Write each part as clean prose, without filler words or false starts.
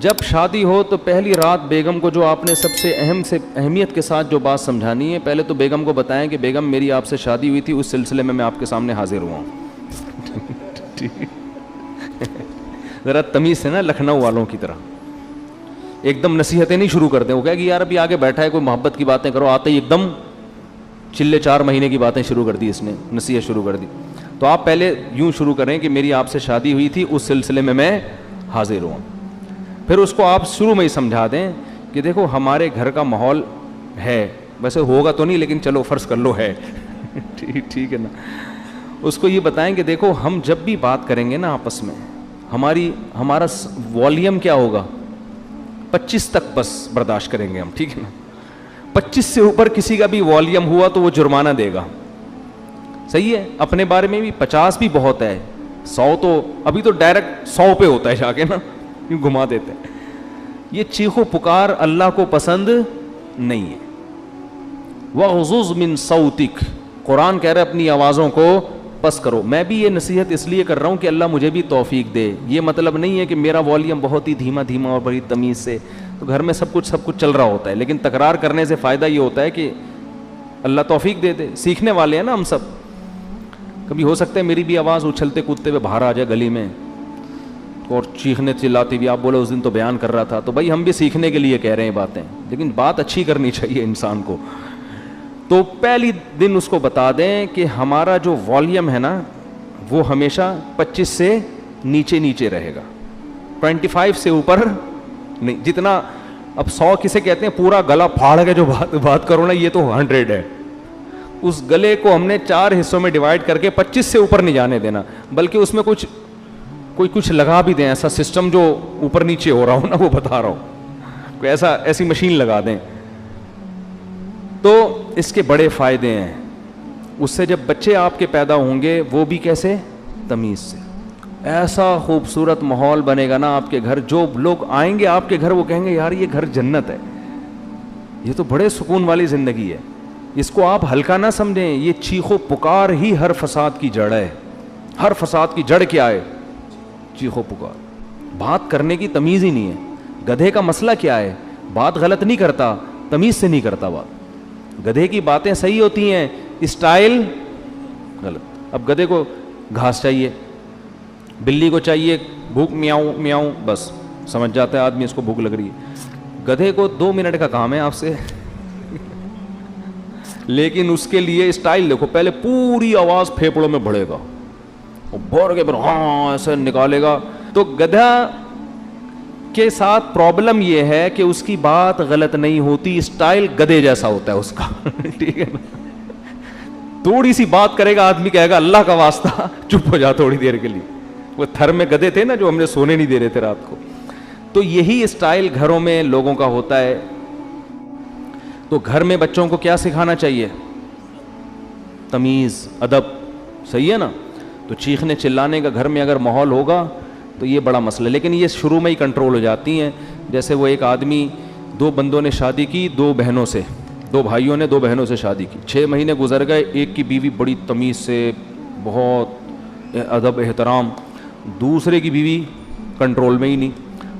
جب شادی ہو تو پہلی رات بیگم کو جو آپ نے سب سے اہمیت کے ساتھ جو بات سمجھانی ہے، پہلے تو بیگم کو بتائیں کہ بیگم میری آپ سے شادی ہوئی تھی، اس سلسلے میں آپ کے سامنے حاضر ہوا ہوں. ذرا تمیز سے نا، لکھنؤ والوں کی طرح ایک دم نصیحتیں نہیں شروع کرتے. وہ کہے کہ یار ابھی آگے بیٹھا ہے، کوئی محبت کی باتیں کرو، آتے ہی ایک دم چلے 4 مہینے کی باتیں شروع کر دی، اس نے نصیحت شروع کر دی. تو آپ پہلے یوں شروع کریں کہ میری آپ سے شادی ہوئی تھی، اس سلسلے میں حاضر ہوں. پھر اس کو آپ شروع میں ہی سمجھا دیں کہ دیکھو ہمارے گھر کا ماحول ہے، ویسے ہوگا تو نہیں لیکن چلو فرض کر لو ہے. ٹھیک ہے نا. اس کو یہ بتائیں کہ دیکھو ہم جب بھی بات کریں گے نا آپس میں، ہمارا والیوم کیا ہوگا، 25 تک بس برداشت کریں گے ہم، ٹھیک ہے نا. 25 سے اوپر کسی کا بھی والیوم ہوا تو وہ جرمانہ دے گا. صحیح ہے. اپنے بارے میں بھی 50 بھی بہت ہے، 100 تو ابھی تو ڈائریکٹ 100 پہ ہوتا ہے جا کے نا، یوں گھما دیتے ہیں. یہ چیخ و پکار اللہ کو پسند نہیں ہے. وَغْضُضْ مِن صَوْتِكَ، قرآن کہہ رہا ہے اپنی آوازوں کو پس کرو. میں بھی یہ نصیحت اس لیے کر رہا ہوں کہ اللہ مجھے بھی توفیق دے. یہ مطلب نہیں ہے کہ میرا والیوم بہت ہی دھیما اور بڑی تمیز سے، تو گھر میں سب کچھ چل رہا ہوتا ہے، لیکن تکرار کرنے سے فائدہ یہ ہوتا ہے کہ اللہ توفیق دے دے. سیکھنے والے ہیں نا ہم سب. کبھی ہو سکتا ہے میری بھی آواز اچھلتے کودتے ہوئے باہر آ جائے گلی میں اور چیخنے چلاتی ہوئی، آپ بولے اس دن تو بیان کر رہا تھا، تو بھائی ہم بھی سیکھنے کے لیے کہہ رہے ہیں باتیں، لیکن بات اچھی کرنی چاہیے انسان کو. تو پہلی دن اس کو بتا دیں کہ ہمارا جو والیوم ہے نا وہ ہمیشہ 25 سے نیچے رہے گا، 25 سے اوپر نہیں. جتنا اب 100 کسے کہتے ہیں، پورا گلا پھاڑ کے جو بات کرو نا، یہ تو 100 ہے. اس گلے کو ہم نے 4 حصوں میں ڈیوائڈ کر کے 25 سے اوپر نہیں جانے دینا، بلکہ اس میں کچھ لگا بھی دیں، ایسا سسٹم جو اوپر نیچے ہو رہا ہو نا، وہ بتا رہا ہوں، کوئی ایسی مشین لگا دیں. تو اس کے بڑے فائدے ہیں. اس سے جب بچے آپ کے پیدا ہوں گے، وہ بھی کیسے، تمیز سے. ایسا خوبصورت ماحول بنے گا نا آپ کے گھر، جو لوگ آئیں گے آپ کے گھر وہ کہیں گے یار یہ گھر جنت ہے، یہ تو بڑے سکون والی زندگی ہے. اس کو آپ ہلکا نہ سمجھیں. یہ چیخ و پکار ہی ہر فساد کی جڑ ہے. ہر فساد کی جڑ کیا ہے، چیخ و پکار. بات کرنے کی تمیز ہی نہیں ہے. گدھے کا مسئلہ کیا ہے، بات غلط نہیں کرتا، تمیز سے نہیں کرتا بات. گدھے کی باتیں صحیح ہوتی ہیں، اسٹائل غلط. اب گدھے کو گھاس چاہیے، بلی کو چاہیے بھوک، میاؤں میاؤں، بس سمجھ جاتا ہے آدمی اس کو بھوک لگ رہی ہے. گدھے کو 2 منٹ کا کام ہے آپ سے، لیکن اس کے لیے اسٹائل دیکھو. پہلے پوری آواز پھیپڑوں میں بڑھے گا، بھر کے پھر ہاں ایسے نکالے گا. تو گدھا کے ساتھ پرابلم یہ ہے کہ اس کی بات غلط نہیں ہوتی، اسٹائل گدھے جیسا ہوتا ہے اس کا. ٹھیک ہے نا. تھوڑی سی بات کرے گا آدمی کہے گا اللہ کا واسطہ چپ ہو جا تھوڑی دیر کے لیے. وہ تھر میں گدھے تھے نا جو ہم نے سونے نہیں دے رہے تھے رات کو. تو یہی اسٹائل گھروں میں لوگوں کا ہوتا ہے. تو گھر میں بچوں کو کیا سکھانا چاہیے، تمیز، ادب. صحیح ہے نا. تو چیخنے چلانے کا گھر میں اگر ماحول ہوگا تو یہ بڑا مسئلہ ہے. لیکن یہ شروع میں ہی کنٹرول ہو جاتی ہیں. جیسے وہ ایک آدمی، 2 بندوں نے شادی کی، 2 بہنوں سے، 2 بھائیوں نے 2 بہنوں سے شادی کی. 6 مہینے گزر گئے. ایک کی بیوی بڑی تمیز سے، بہت ادب احترام، دوسرے کی بیوی کنٹرول میں ہی نہیں.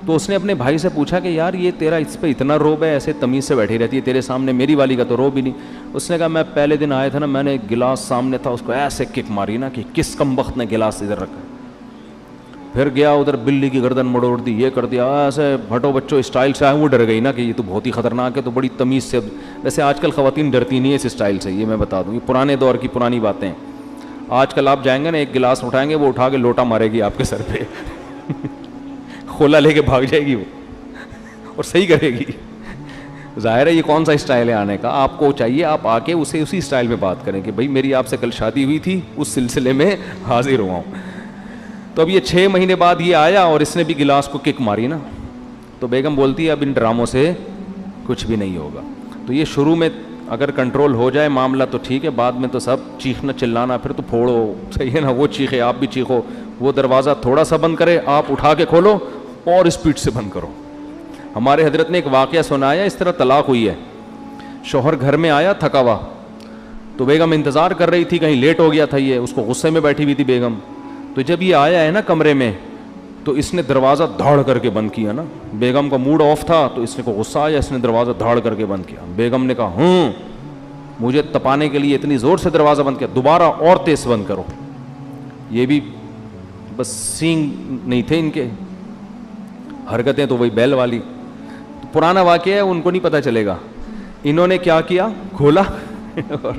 تو اس نے اپنے بھائی سے پوچھا کہ یار یہ تیرا اس پہ اتنا روب ہے، ایسے تمیز سے بیٹھی رہتی ہے تیرے سامنے، میری والی کا تو روب ہی نہیں. اس نے کہا میں پہلے دن آیا تھا نا، میں نے گلاس سامنے تھا، اس کو ایسے کک ماری نا کہ کس کم وقت نے گلاس ادھر رکھا. پھر گیا ادھر بلی کی گردن مڑوڑ دی، یہ کر دیا، ایسے بھٹو بچوں اسٹائل سے آئے. وہ ڈر گئی نا کہ یہ تو بہت ہی خطرناک ہے، تو بڑی تمیز سے. ویسے آج کل خواتین ڈرتی نہیں ہے اس اسٹائل سے، یہ میں بتا دوں، یہ پرانے دور کی پرانی باتیں. آج کل آپ جائیں گے نا، ایک گلاس اٹھائیں گے، وہ اٹھا کے لوٹا مارے گی آپ کے سر پہ. کھولا لے کے بھاگ جائے گی وہ، اور صحیح کرے گی. ظاہر ہے یہ کون سا اسٹائل ہے آنے کا. آپ کو چاہیے آپ آ کے اسے اسی اسٹائل میں بات کریں کہ بھائی میری آپ سے کل شادی ہوئی تھی، اس سلسلے میں حاضر ہوا ہوں. تو اب یہ 6 مہینے بعد یہ آیا اور اس نے بھی گلاس کو کک ماری نا. تو بیگم بولتی ہے اب ان ڈراموں سے کچھ بھی نہیں ہوگا. تو یہ شروع میں اگر کنٹرول ہو جائے معاملہ تو ٹھیک ہے، بعد میں تو سب چیخنا چلانا پھر تو پھوڑو. صحیح ہے نا. وہ چیخے آپ بھی چیخو، وہ دروازہ تھوڑا سا بند کرے آپ اٹھا کے کھولو اور اسپیڈ سے بند کرو. ہمارے حضرت نے ایک واقعہ سنایا، اس طرح طلاق ہوئی ہے. شوہر گھر میں آیا تھکا ہوا، تو بیگم انتظار کر رہی تھی، کہیں لیٹ ہو گیا تھا یہ، اس کو غصے میں بیٹھی ہوئی تھی بیگم. تو جب یہ آیا ہے نا کمرے میں، تو اس نے دروازہ دھاڑ کر کے بند کیا نا. بیگم کا موڈ آف تھا تو اس نے کو غصہ آیا, اس نے دروازہ دھاڑ کر کے بند کیا. بیگم نے کہا مجھے تپانے کے لیے اتنی زور سے دروازہ بند کیا, دوبارہ اور تیز بند کرو. یہ بھی بس سینگ نہیں تھے ان کے, حرکتیں تو وہی بیل والی. پرانا واقعہ ہے, ان کو نہیں پتہ چلے گا. انہوں نے کیا کیا, کھولا اور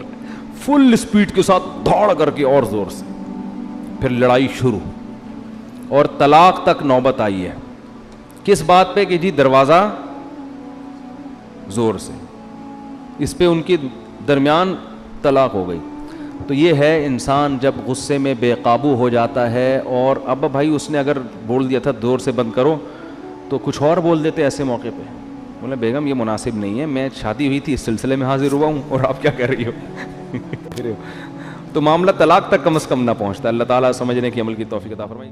فل اسپیڈ کے ساتھ دھاڑ کر کے اور زور سے, پھر لڑائی شروع اور طلاق تک نوبت آئی ہے. کس بات پہ کہ جی دروازہ زور سے, اس پہ ان کے درمیان طلاق ہو گئی. تو یہ ہے انسان جب غصے میں بے قابو ہو جاتا ہے. اور اب بھائی اس نے اگر بول دیا تھا زور سے بند کرو تو کچھ اور بول دیتے ایسے موقع پہ. بولے بیگم یہ مناسب نہیں ہے, میں شادی ہوئی تھی اس سلسلے میں حاضر ہوا ہوں اور آپ کیا کہہ رہی ہو. تو معاملہ طلاق تک کم از کم نہ پہنچتا. اللہ تعالیٰ سمجھنے کی عمل کی توفیق عطا فرمائے.